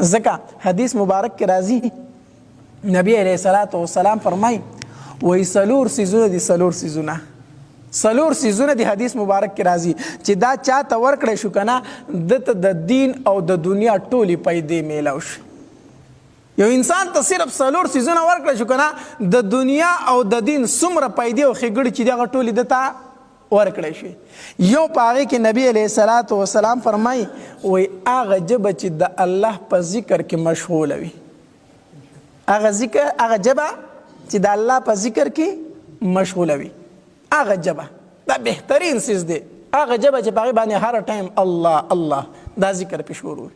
ځکه حدیث مبارک کې راځي نبی علیه الصلاة والسلام فرمایي وایي څلور څیزونه دي څلور څیزونه دي حدیث مبارک کې راځي چې دا چاته ورکړی شو که نه دته د دین او د دنیا ټولې پیدې میلاو شي. یو انسان ته صرف څلور څیزونه ورکړی شو که نه د دنیا او د دین څومره پیدې او ښېګړې چې دي هغه ټولې دته ورکړی شي. یو په هغې کې نبی علیه الصلاة والسلام فرمایي وایي هغه ژبه چې د الله په ذکر کې مشغوله وي، هغه ژبه چې د الله په ذکر کې مشغوله وي، هغه ژبه دا بهترین څیز دی. هغه ژبه چې په هغې باندې هر ټایم الله الله دا ذکر پې شروع وي.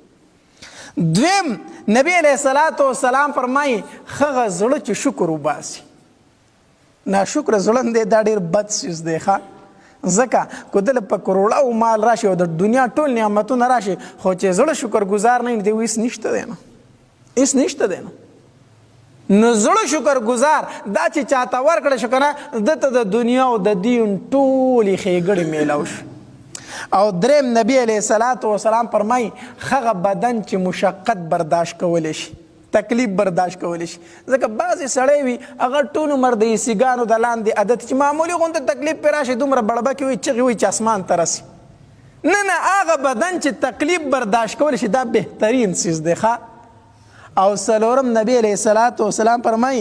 دویم نبی علیه الصلاة والسلام فرمایي هغه زړه چې شکر وباسي. ناشکره زړه دی دا ډېر بد څیز دی ښه، ځکه که دله په کروړو مال راشي او د دنیا ټول نعمتونه راشي خو چې زړه شکرګزار نه وي دی هېڅ نشته دی نه، هېڅ نشته دی نه. نو زړه شکرګزار دا چې چاته ورکړی شو که نه دته د دنیا او د دین ټولې ښېګړې میلاو شي. او دریم نبی علیه الصلاة والسلام فرمایي هغه بدن چې مشقت برداشت کولی شي، تکلیف برداشت کولی شي. ځکه بعضې سړی وي هغه ټول عمر د ایسیګانو د لاندې عادت چې معمولي غونته تکلیف پرې راشي دومره بړبکې وي چغې وي چې اسمان ته رسي. نه هغه بدن چې تکلیف برداشت کولی شي دا بهترین څیز دی ښه. او څلورم نبی علیه الصلاة والسلام فرمایي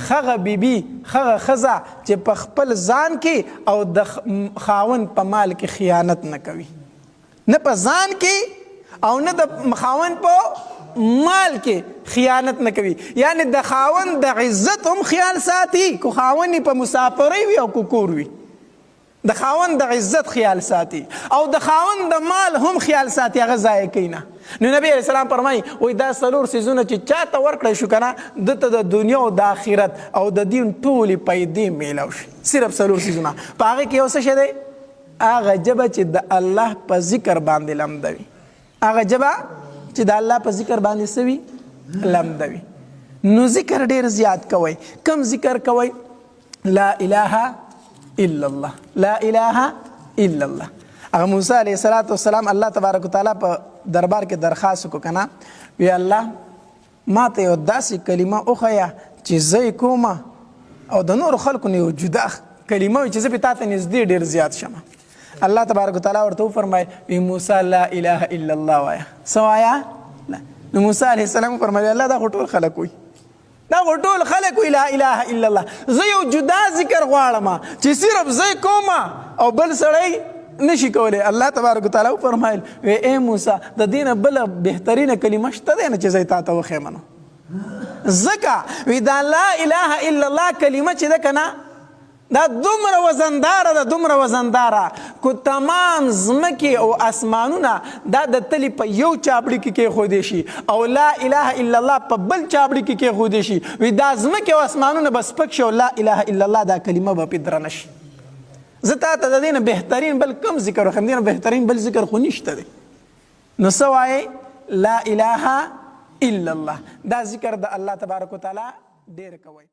هغه بیبي هغه ښځه چې په خپل ځان کې او د خاوند په مال کې خیانت نه کوي، نه په ځان کې او نه د خاوند په مال کې خیانت نه کوي. یعنی د خاوند د عزت هم خیال ساتي که خاوند په مسافرۍ وي او که کور وي، د خاوند د عزت خیال ساتي او د خاوند د مال هم خیال ساتي، هغه ضایع کوي نه. نو نبی علیه السلام فرمایي وایي دا څلور څیزونه چې چاته ورکړی شو که نه دته د دنیا او د آخرت او د دین ټولې پیدې میلاو شي. صرف څلور څیزونه په هغې کې یو څه شی دی هغه ژبه چې د الله په ذکر باندې لمده وي، هغه ژبه چې د الله په ذکر باندې څه وي لمده وي. نو ذکر ډېر زیات کوئ. کم ذکر کوئ؟ لا اله الا الله، لا اله الا الله. هغه موسی علیه الصلاة والسلام الله تبارک وتعالی په دربار کې درخواست وکړو که نه وی الله ما ته یو داسې کلمه وښیه چې زه یې کوم او د نورو خلکو نه یو جدا کلمه وي چې زه پې تا ته نږدې ډېر زیات شم. الله تبارک وتعالی ورته وفرمایل وی موسی لا اله الا الله وایه. څه وایه؟ نو موسی علیه السلام وفرمایل الله دا خو ټول خلک وي، دا خو ټول خلک وي لا اله الا الله. زه یو جدا ذکر غواړم چې صرف زه یې کوم او بل سړی نشي کولی. الله تبارک وتعالی وفرمایل وی ای موسی د دې نه بله بهترینه کلمه شته دی نه چې زه یې تا ته وښیم نو. ځکه وی دا لا اله الا الله کلمه چې ده که نه دا دومره وزنداره ده، دومره وزنداره که تمام ځمکې او اسمانونه دا د تلې په یو چاپړي کې کېښودی شي او لا اله الا الله په بل چاپړي کې کېښودی شي وی دا ځمکې او اسمانونه به سپک شي او لا اله الا الله دا کلمه به پې درنه شي. زه تا ته د دې نه بهترین بل کم ذکر وښیم، دې نه بهترین بل ذکر خو نشته دی. نو څه وایې؟ لا اله الا الله. دا ذکر د الله تبارک وتعالی ډېر کوئ.